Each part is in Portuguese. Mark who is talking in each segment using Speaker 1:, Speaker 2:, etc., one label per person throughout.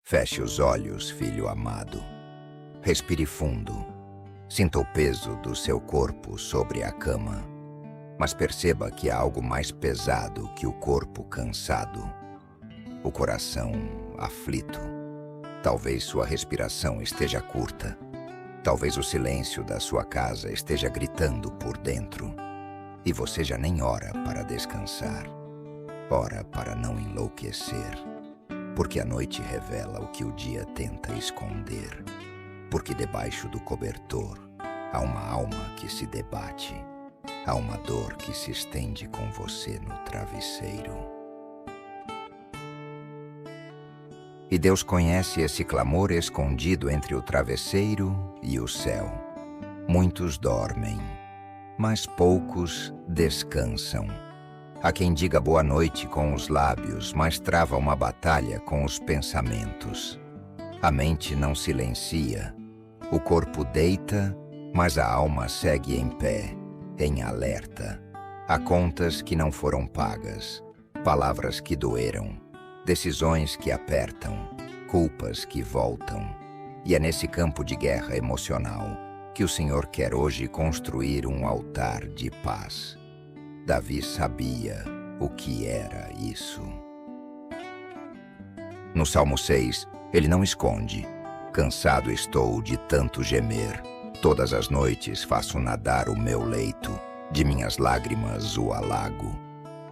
Speaker 1: Feche os olhos, filho amado. Respire fundo. Sinta o peso do seu corpo sobre a cama. Mas perceba que há algo mais pesado que o corpo cansado. O coração aflito. Talvez sua respiração esteja curta. Talvez o silêncio da sua casa esteja gritando por dentro. E você já nem ora para descansar. Ora para não enlouquecer. Porque a noite revela o que o dia tenta esconder. Porque debaixo do cobertor há uma alma que se debate. Há uma dor que se estende com você no travesseiro. E Deus conhece esse clamor escondido entre o travesseiro e o céu. Muitos dormem, mas poucos descansam. Há quem diga boa noite com os lábios, mas trava uma batalha com os pensamentos. A mente não silencia, o corpo deita, mas a alma segue em pé, em alerta. Há contas que não foram pagas, palavras que doeram, decisões que apertam, culpas que voltam. E é nesse campo de guerra emocional que o Senhor quer hoje construir um altar de paz. Davi sabia o que era isso. No Salmo 6, ele não esconde. Cansado estou de tanto gemer. Todas as noites faço nadar o meu leito. De minhas lágrimas o alago.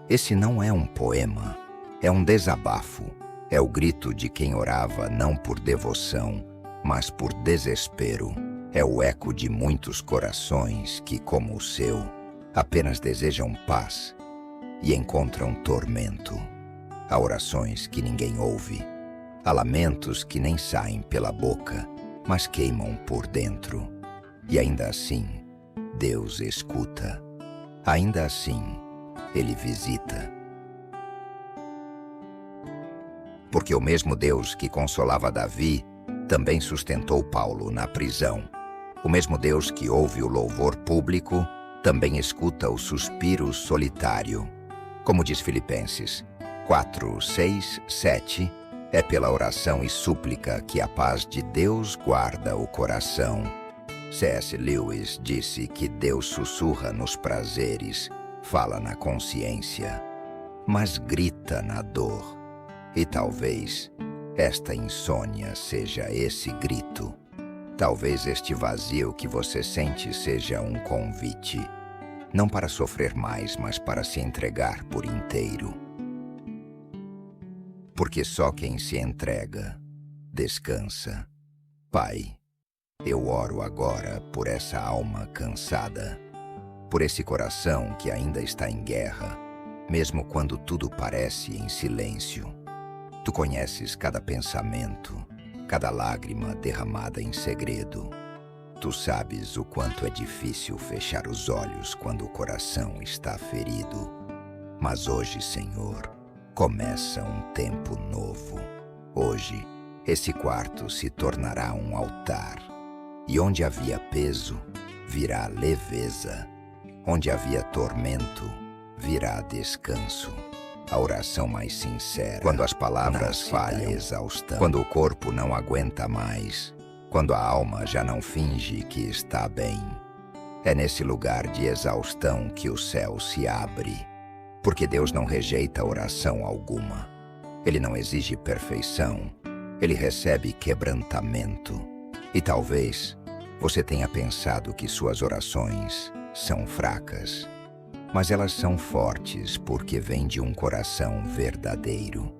Speaker 1: Esse não é um poema. É um desabafo. É o grito de quem orava não por devoção, mas por desespero. É o eco de muitos corações que, como o seu, apenas desejam paz e encontram tormento. Há orações que ninguém ouve. Há lamentos que nem saem pela boca, mas queimam por dentro. E ainda assim, Deus escuta. Ainda assim, Ele visita. Porque o mesmo Deus que consolava Davi também sustentou Paulo na prisão. O mesmo Deus que ouve o louvor público também escuta o suspiro solitário. Como diz Filipenses 4, 6, 7, é pela oração e súplica que a paz de Deus guarda o coração. C.S. Lewis disse que Deus sussurra nos prazeres, fala na consciência, mas grita na dor. E talvez esta insônia seja esse grito. Talvez este vazio que você sente seja um convite, não para sofrer mais, mas para se entregar por inteiro. Porque só quem se entrega, descansa. Pai, eu oro agora por essa alma cansada, por esse coração que ainda está em guerra, mesmo quando tudo parece em silêncio. Tu conheces cada pensamento, cada lágrima derramada em segredo. Tu sabes o quanto é difícil fechar os olhos quando o coração está ferido. Mas hoje, Senhor, começa um tempo novo. Hoje, esse quarto se tornará um altar. E onde havia peso, virá leveza. Onde havia tormento, virá descanso. A oração mais sincera, quando as palavras falham, exaustão, quando o corpo não aguenta mais, quando a alma já não finge que está bem. É nesse lugar de exaustão que o céu se abre, porque Deus não rejeita oração alguma. Ele não exige perfeição, ele recebe quebrantamento. E talvez você tenha pensado que suas orações são fracas, mas elas são fortes porque vêm de um coração verdadeiro.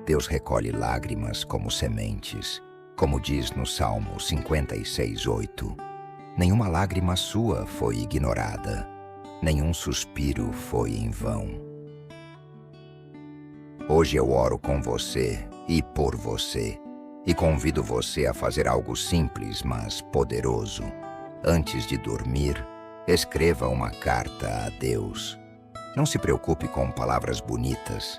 Speaker 1: Deus recolhe lágrimas como sementes, como diz no Salmo 56:8. Nenhuma lágrima sua foi ignorada, nenhum suspiro foi em vão. Hoje eu oro com você e por você, e convido você a fazer algo simples, mas poderoso. Antes de dormir, escreva uma carta a Deus. Não se preocupe com palavras bonitas.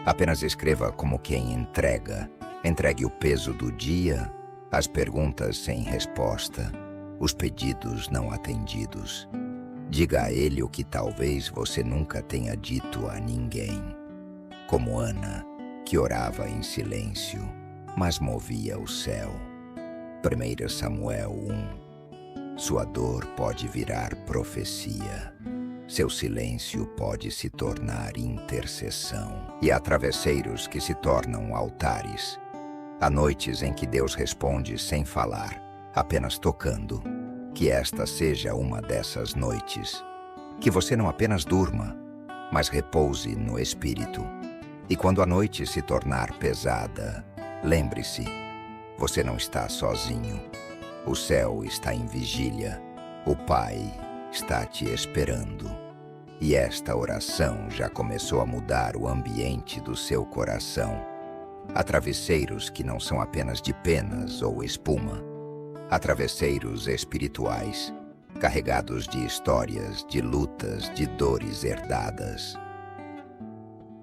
Speaker 1: Apenas escreva como quem entrega. Entregue o peso do dia, as perguntas sem resposta, os pedidos não atendidos. Diga a Ele o que talvez você nunca tenha dito a ninguém. Como Ana, que orava em silêncio. mas movia o céu. 1 Samuel 1. Sua dor pode virar profecia. Seu silêncio pode se tornar intercessão. E há travesseiros que se tornam altares. Há noites em que Deus responde sem falar, apenas tocando. Que esta seja uma dessas noites. Que você não apenas durma, mas repouse no Espírito. E quando a noite se tornar pesada, lembre-se, você não está sozinho. O céu está em vigília. O Pai está te esperando. E esta oração já começou a mudar o ambiente do seu coração. Há travesseiros que não são apenas de penas ou espuma. Há travesseiros espirituais, carregados de histórias, de lutas, de dores herdadas.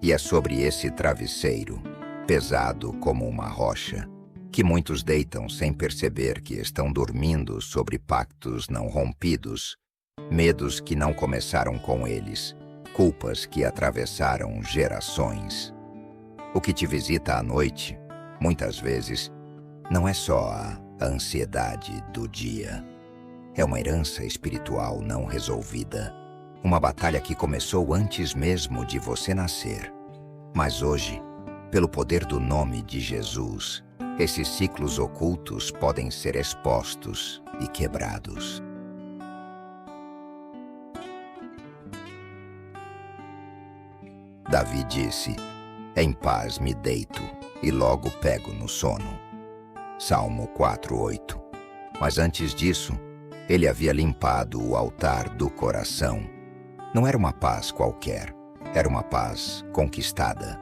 Speaker 1: E é sobre esse travesseiro, pesado como uma rocha, que muitos deitam sem perceber que estão dormindo sobre pactos não rompidos, medos que não começaram com eles, culpas que atravessaram gerações. O que te visita à noite, muitas vezes, não é só a ansiedade do dia. É uma herança espiritual não resolvida. Uma batalha que começou antes mesmo de você nascer. Mas hoje, pelo poder do nome de Jesus, esses ciclos ocultos podem ser expostos e quebrados. Davi disse: "Em paz me deito e logo pego no sono." Salmo 4:8. Mas antes disso, ele havia limpado o altar do coração. Não era uma paz qualquer, era uma paz conquistada.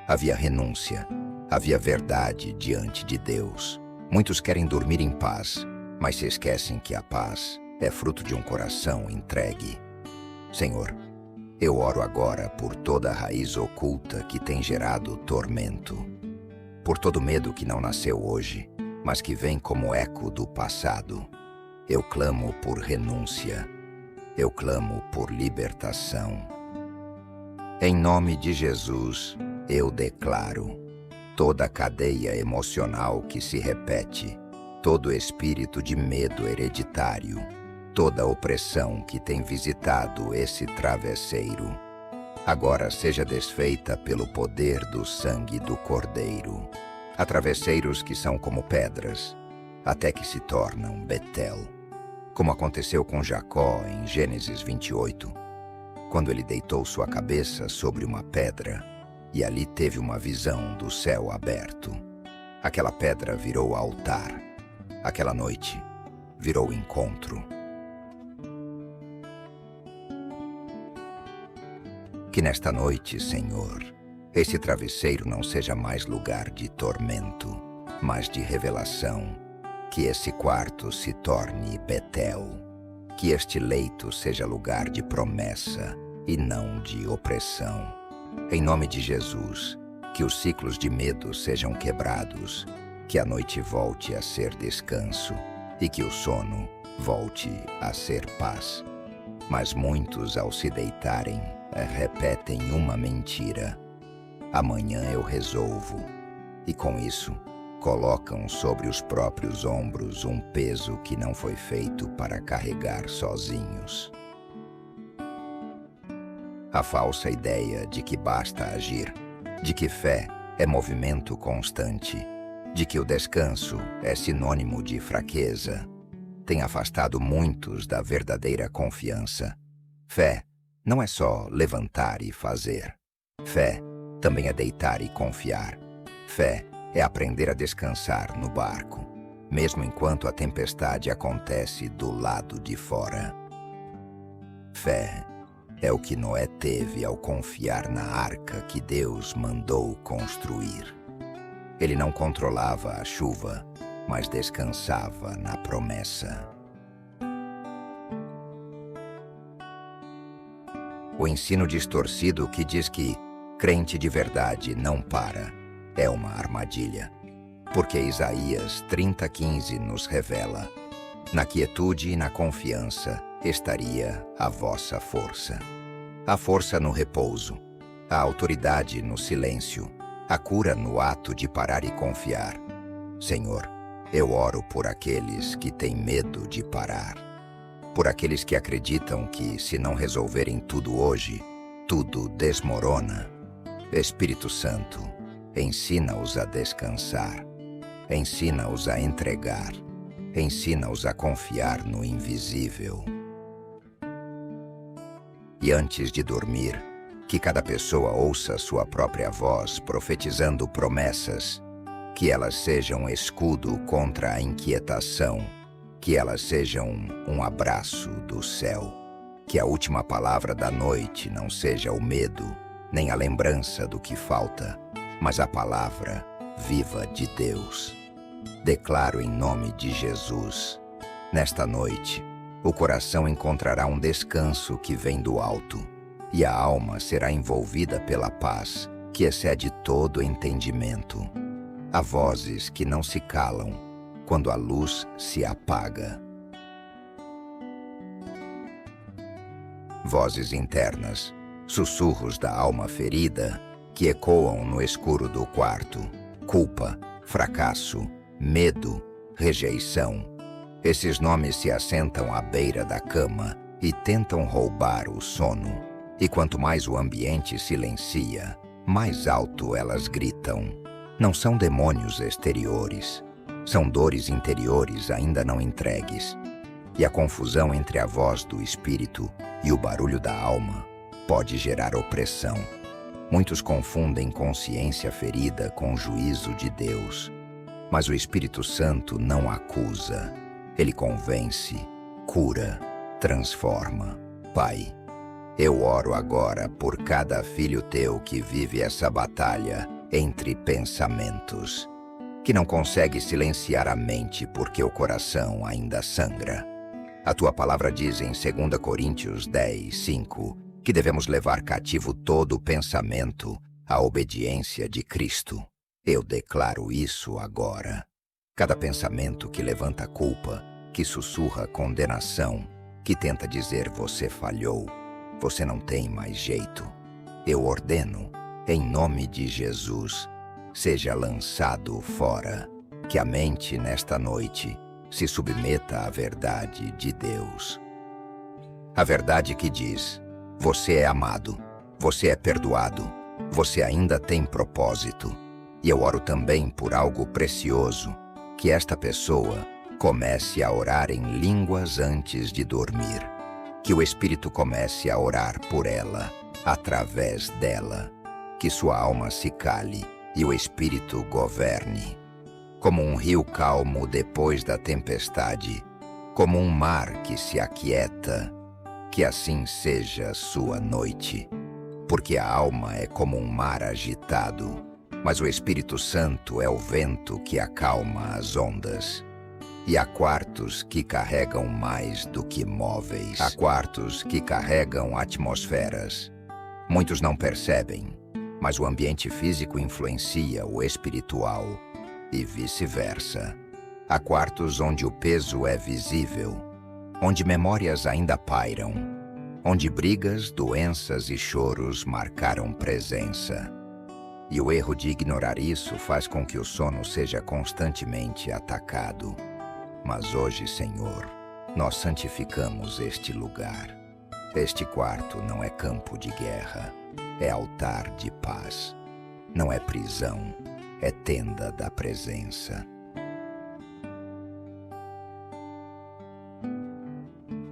Speaker 1: Havia renúncia, havia verdade diante de Deus. Muitos querem dormir em paz, mas se esquecem que a paz é fruto de um coração entregue. Senhor, eu oro agora por toda a raiz oculta que tem gerado tormento, por todo medo que não nasceu hoje, mas que vem como eco do passado. Eu clamo por renúncia, eu clamo por libertação. Em nome de Jesus, eu declaro: toda cadeia emocional que se repete, todo espírito de medo hereditário, toda opressão que tem visitado esse travesseiro, agora seja desfeita pelo poder do sangue do Cordeiro. Há travesseiros que são como pedras, até que se tornam Betel, como aconteceu com Jacó em Gênesis 28, quando ele deitou sua cabeça sobre uma pedra e ali teve uma visão do céu aberto. Aquela pedra virou altar, aquela noite virou encontro. Que nesta noite, Senhor, esse travesseiro não seja mais lugar de tormento, mas de revelação. Que esse quarto se torne Betel. Que este leito seja lugar de promessa e não de opressão. Em nome de Jesus, que os ciclos de medo sejam quebrados, que a noite volte a ser descanso e que o sono volte a ser paz. Mas muitos, ao se deitarem, repetem uma mentira: amanhã eu resolvo. E com isso, colocam sobre os próprios ombros um peso que não foi feito para carregar sozinhos. A falsa ideia de que basta agir, de que fé é movimento constante, de que o descanso é sinônimo de fraqueza, tem afastado muitos da verdadeira confiança. Fé não é só levantar e fazer. Fé também é deitar e confiar. Fé é aprender a descansar no barco, mesmo enquanto a tempestade acontece do lado de fora. Fé é o que Noé teve ao confiar na arca que Deus mandou construir. Ele não controlava a chuva, mas descansava na promessa. O ensino distorcido que diz que crente de verdade não para é uma armadilha, porque Isaías 30:15 nos revela: na quietude e na confiança estaria a vossa força. A força no repouso, a autoridade no silêncio, a cura no ato de parar e confiar, Senhor, eu oro por aqueles que têm medo de parar, por aqueles que acreditam que, se não resolverem tudo hoje, tudo desmorona. Espírito Santo, ensina-os a descansar, ensina-os a entregar, ensina-os a confiar no invisível. E antes de dormir, que cada pessoa ouça sua própria voz profetizando promessas, que elas sejam escudo contra a inquietação, que elas sejam um abraço do céu, que a última palavra da noite não seja o medo, nem a lembrança do que falta, mas a palavra viva de Deus. Declaro em nome de Jesus, nesta noite, o coração encontrará um descanso que vem do alto, e a alma será envolvida pela paz que excede todo entendimento. Há vozes que não se calam quando a luz se apaga. Vozes internas, sussurros da alma ferida que ecoam no escuro do quarto. Culpa, fracasso, medo, rejeição. Esses nomes se assentam à beira da cama e tentam roubar o sono. E quanto mais o ambiente silencia, mais alto elas gritam. Não são demônios exteriores, são dores interiores ainda não entregues. E a confusão entre a voz do espírito e o barulho da alma pode gerar opressão. Muitos confundem consciência ferida com o juízo de Deus. Mas o Espírito Santo não acusa. Ele convence, cura, transforma. Pai, eu oro agora por cada filho teu que vive essa batalha entre pensamentos, que não consegue silenciar a mente porque o coração ainda sangra. A tua palavra diz em 2 Coríntios 10:5 que devemos levar cativo todo o pensamento à obediência de Cristo. Eu declaro isso agora. Cada pensamento que levanta culpa, que sussurra condenação, que tenta dizer você falhou, você não tem mais jeito, eu ordeno, em nome de Jesus, seja lançado fora, que a mente nesta noite se submeta à verdade de Deus. A verdade que diz, você é amado, você é perdoado, você ainda tem propósito. E eu oro também por algo precioso, que esta pessoa comece a orar em línguas antes de dormir. Que o Espírito comece a orar por ela, através dela. Que sua alma se cale e o Espírito governe. Como um rio calmo depois da tempestade, como um mar que se aquieta, que assim seja sua noite. Porque a alma é como um mar agitado, mas o Espírito Santo é o vento que acalma as ondas. E há quartos que carregam mais do que móveis. Há quartos que carregam atmosferas. Muitos não percebem, mas o ambiente físico influencia o espiritual e vice-versa. Há quartos onde o peso é visível, onde memórias ainda pairam, onde brigas, doenças e choros marcaram presença. E o erro de ignorar isso faz com que o sono seja constantemente atacado. Mas hoje, Senhor, nós santificamos este lugar. Este quarto não é campo de guerra, é altar de paz. Não é prisão, é tenda da presença.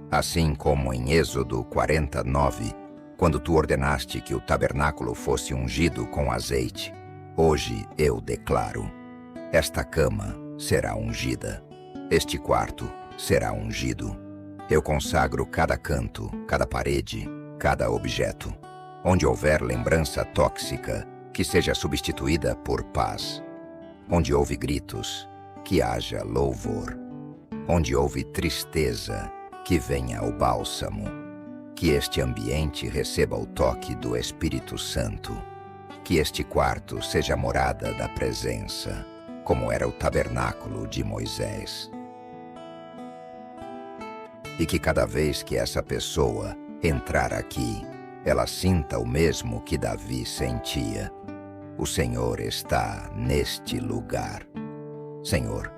Speaker 1: Assim como em Êxodo 49, quando tu ordenaste que o tabernáculo fosse ungido com azeite, hoje eu declaro, esta cama será ungida. Este quarto será ungido. Eu consagro cada canto, cada parede, cada objeto. Onde houver lembrança tóxica, que seja substituída por paz. Onde houve gritos, que haja louvor. Onde houve tristeza, que venha o bálsamo. Que este ambiente receba o toque do Espírito Santo. Que este quarto seja a morada da presença, como era o tabernáculo de Moisés. E que cada vez que essa pessoa entrar aqui, ela sinta o mesmo que Davi sentia. O Senhor está neste lugar. Senhor,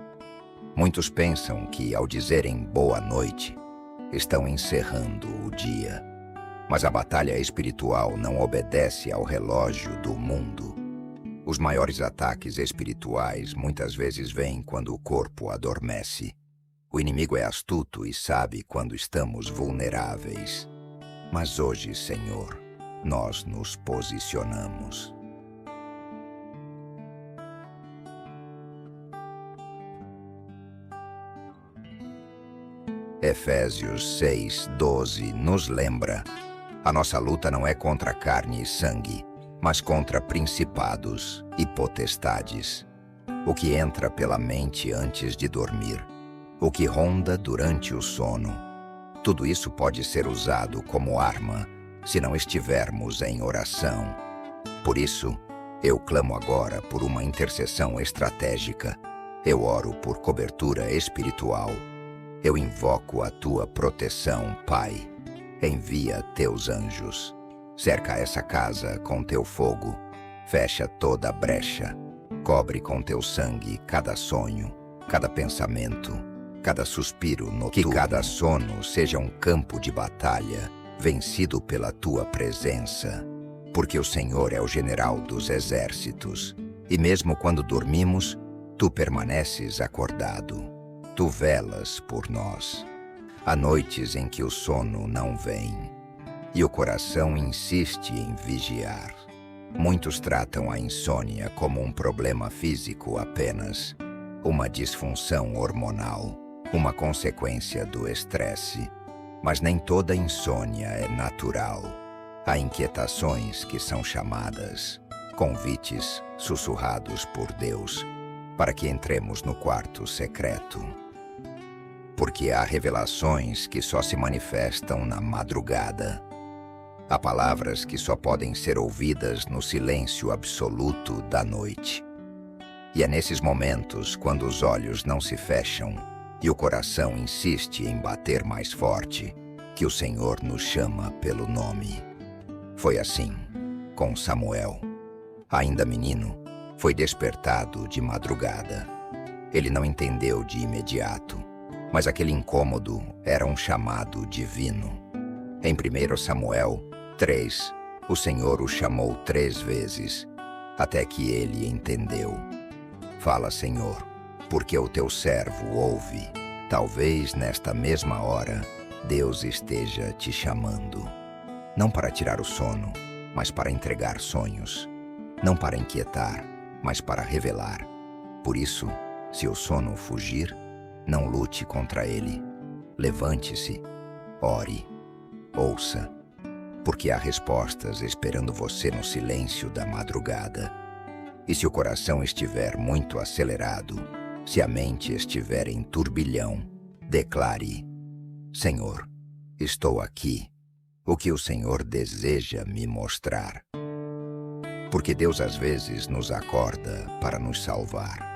Speaker 1: muitos pensam que, ao dizerem boa noite, estão encerrando o dia. Mas a batalha espiritual não obedece ao relógio do mundo. Os maiores ataques espirituais muitas vezes vêm quando o corpo adormece. O inimigo é astuto e sabe quando estamos vulneráveis. Mas hoje, Senhor, nós nos posicionamos. Efésios 6:12 nos lembra: a nossa luta não é contra carne e sangue, mas contra principados e potestades. O que entra pela mente antes de dormir, o que ronda durante o sono. Tudo isso pode ser usado como arma se não estivermos em oração. Por isso, eu clamo agora por uma intercessão estratégica. Eu oro por cobertura espiritual. Eu invoco a tua proteção, Pai. Envia teus anjos. Cerca essa casa com teu fogo. Fecha toda a brecha. Cobre com teu sangue cada sonho, cada pensamento, cada suspiro noturno. Que cada sono seja um campo de batalha, vencido pela tua presença. Porque o Senhor é o general dos exércitos. E mesmo quando dormimos, tu permaneces acordado. Tu velas por nós. Há noites em que o sono não vem, e o coração insiste em vigiar. Muitos tratam a insônia como um problema físico apenas, uma disfunção hormonal, uma consequência do estresse. Mas nem toda insônia é natural. Há inquietações que são chamadas, convites sussurrados por Deus, para que entremos no quarto secreto. Porque há revelações que só se manifestam na madrugada. Há palavras que só podem ser ouvidas no silêncio absoluto da noite. E é nesses momentos, quando os olhos não se fecham e o coração insiste em bater mais forte, que o Senhor nos chama pelo nome. Foi assim com Samuel. Ainda menino, foi despertado de madrugada. Ele não entendeu de imediato, mas aquele incômodo era um chamado divino. Em 1 Samuel 3, o Senhor o chamou 3 vezes, até que ele entendeu. Fala, Senhor, porque o teu servo ouve. Talvez nesta mesma hora, Deus esteja te chamando. Não para tirar o sono, mas para entregar sonhos. Não para inquietar, mas para revelar. Por isso, se o sono fugir, não lute contra ele. Levante-se, ore, ouça, porque há respostas esperando você no silêncio da madrugada. E se o coração estiver muito acelerado, se a mente estiver em turbilhão, declare: Senhor, estou aqui. O que o Senhor deseja me mostrar? Porque Deus às vezes nos acorda para nos salvar.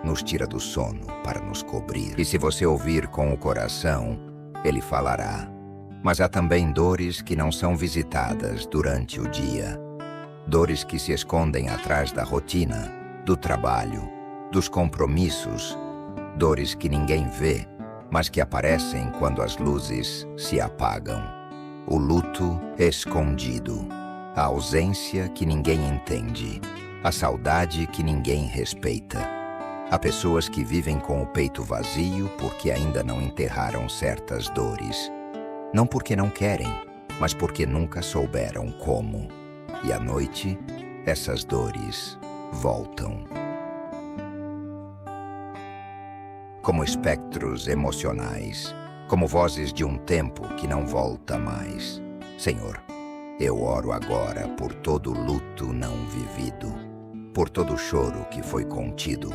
Speaker 1: Nos tira do sono para nos cobrir. E se você ouvir com o coração, Ele falará. Mas há também dores que não são visitadas durante o dia. Dores que se escondem atrás da rotina, do trabalho, dos compromissos. Dores que ninguém vê, mas que aparecem quando as luzes se apagam. O luto escondido. A ausência que ninguém entende. A saudade que ninguém respeita. Há pessoas que vivem com o peito vazio porque ainda não enterraram certas dores. Não porque não querem, mas porque nunca souberam como. E à noite, essas dores voltam. Como espectros emocionais, como vozes de um tempo que não volta mais. Senhor, eu oro agora por todo luto não vivido, por todo choro que foi contido,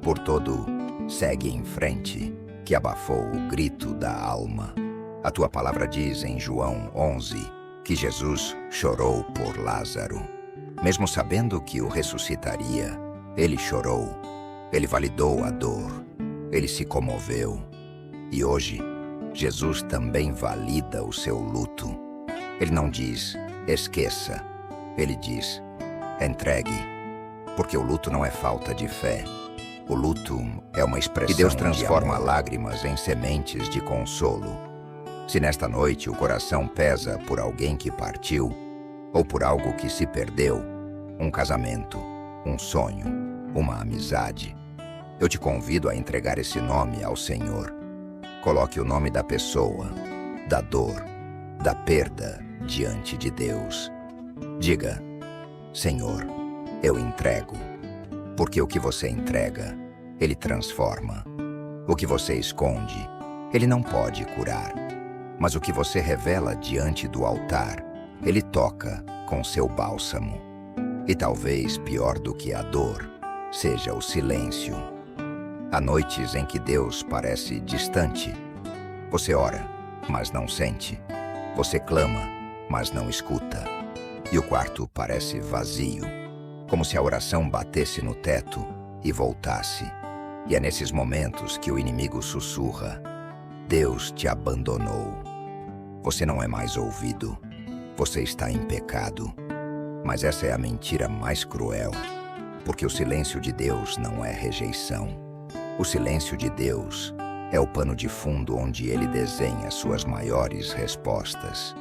Speaker 1: por todo segue em frente que abafou o grito da alma. A tua palavra diz em João 11 que Jesus chorou por Lázaro. Mesmo sabendo que o ressuscitaria, ele chorou, ele validou a dor, ele se comoveu. E hoje, Jesus também valida o seu luto. Ele não diz, esqueça. Ele diz, entregue. Porque o luto não é falta de fé. O luto é uma expressão e Deus transforma lágrimas em sementes de consolo. Se nesta noite o coração pesa por alguém que partiu, ou por algo que se perdeu, um casamento, um sonho, uma amizade, eu te convido a entregar esse nome ao Senhor. Coloque o nome da pessoa, da dor, da perda diante de Deus. Diga: Senhor, eu entrego. Porque o que você entrega, Ele transforma. O que você esconde, Ele não pode curar. Mas o que você revela diante do altar, Ele toca com seu bálsamo. E talvez pior do que a dor, seja o silêncio. Há noites em que Deus parece distante. Você ora, mas não sente. Você clama, mas não escuta. E o quarto parece vazio, como se a oração batesse no teto e voltasse. E é nesses momentos que o inimigo sussurra: Deus te abandonou. Você não é mais ouvido. Você está em pecado. Mas essa é a mentira mais cruel, porque o silêncio de Deus não é rejeição. O silêncio de Deus é o pano de fundo onde Ele desenha suas maiores respostas.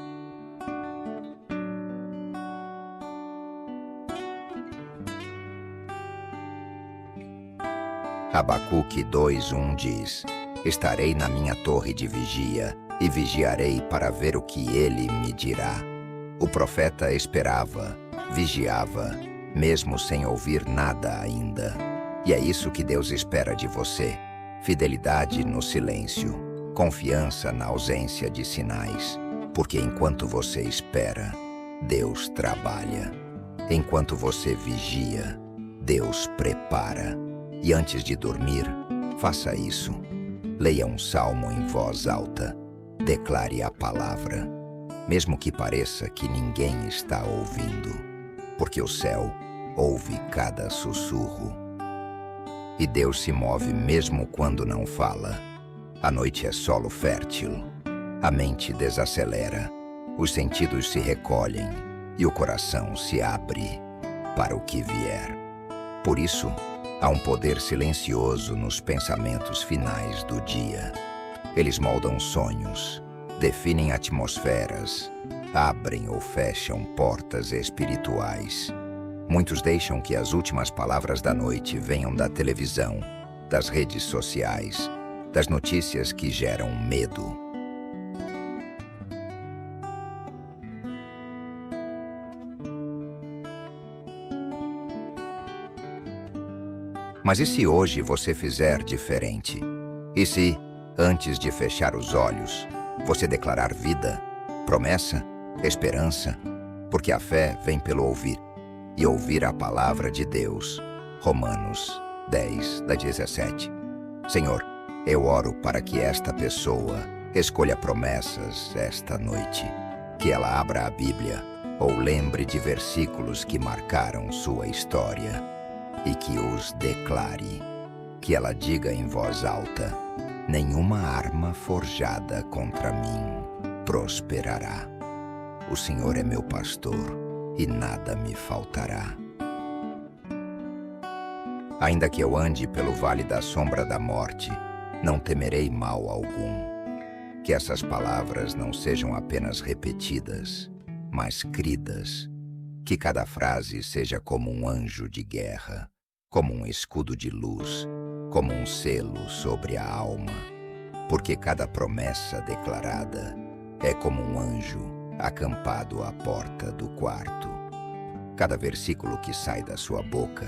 Speaker 1: Abacuque 2:1 diz: Estarei na minha torre de vigia e vigiarei para ver o que Ele me dirá. O profeta esperava, vigiava, mesmo sem ouvir nada ainda. E é isso que Deus espera de você: fidelidade no silêncio, confiança na ausência de sinais. Porque enquanto você espera, Deus trabalha. Enquanto você vigia, Deus prepara. E antes de dormir, faça isso. Leia um salmo em voz alta. Declare a palavra, mesmo que pareça que ninguém está ouvindo, porque o céu ouve cada sussurro. E Deus se move mesmo quando não fala. A noite é solo fértil. A mente desacelera, os sentidos se recolhem e o coração se abre para o que vier. Por isso, há um poder silencioso nos pensamentos finais do dia. Eles moldam sonhos, definem atmosferas, abrem ou fecham portas espirituais. Muitos deixam que as últimas palavras da noite venham da televisão, das redes sociais, das notícias que geram medo. Mas e se hoje você fizer diferente? E se, antes de fechar os olhos, você declarar vida, promessa, esperança? Porque a fé vem pelo ouvir, e ouvir a palavra de Deus. Romanos 10:17. Senhor, eu oro para que esta pessoa escolha promessas esta noite, que ela abra a Bíblia ou lembre de versículos que marcaram sua história e que os declare, que ela diga em voz alta: nenhuma arma forjada contra mim prosperará. O Senhor é meu pastor e nada me faltará. Ainda que eu ande pelo vale da sombra da morte, não temerei mal algum. Que essas palavras não sejam apenas repetidas, mas cridas. Que cada frase seja como um anjo de guerra, como um escudo de luz, como um selo sobre a alma. Porque cada promessa declarada é como um anjo acampado à porta do quarto. Cada versículo que sai da sua boca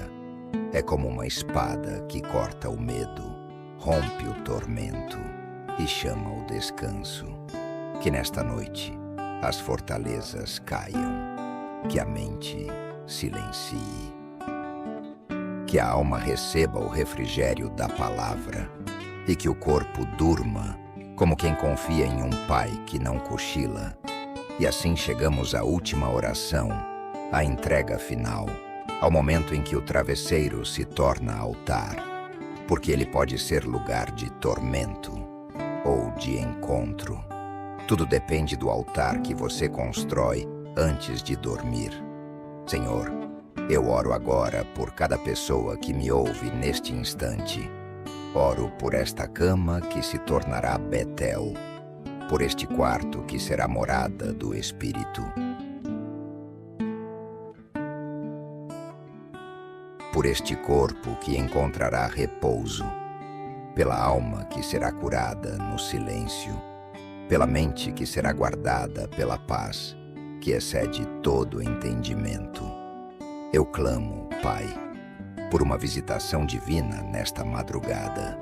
Speaker 1: é como uma espada que corta o medo, rompe o tormento e chama o descanso. Que nesta noite as fortalezas caiam, que a mente silencie, que a alma receba o refrigério da palavra e que o corpo durma como quem confia em um pai que não cochila. E assim chegamos à última oração, à entrega final, ao momento em que o travesseiro se torna altar, porque ele pode ser lugar de tormento ou de encontro. Tudo depende do altar que você constrói antes de dormir. Senhor, Eu oro agora por cada pessoa que me ouve neste instante. Oro por esta cama que se tornará Betel, por este quarto que será morada do Espírito, por este corpo que encontrará repouso, pela alma que será curada no silêncio, pela mente que será guardada pela paz, que excede todo entendimento. Eu clamo, Pai, por uma visitação divina nesta madrugada,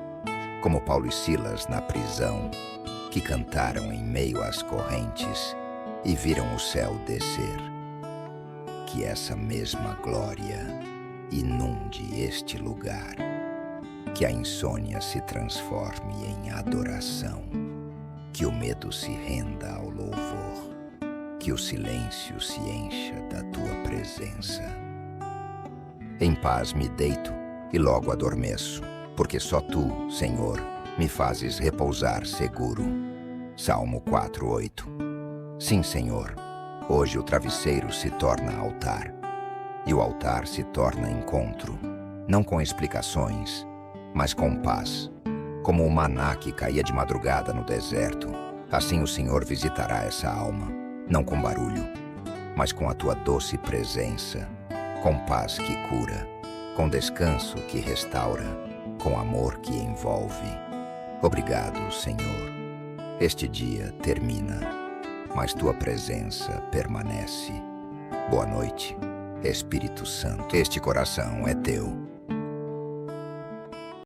Speaker 1: como Paulo e Silas na prisão, que cantaram em meio às correntes e viram o céu descer. Que essa mesma glória inunde este lugar, que a insônia se transforme em adoração, que o medo se renda ao louvor, que o silêncio se encha da tua presença. Em paz me deito e logo adormeço, porque só tu, Senhor, me fazes repousar seguro. Salmo 4:8. Sim, Senhor, hoje o travesseiro se torna altar, e o altar se torna encontro, não com explicações, mas com paz. Como o maná que caía de madrugada no deserto, assim o Senhor visitará essa alma, não com barulho, mas com a tua doce presença, com paz que cura, com descanso que restaura, com amor que envolve. Obrigado, Senhor. Este dia termina, mas tua presença permanece. Boa noite, Espírito Santo. Este coração é teu.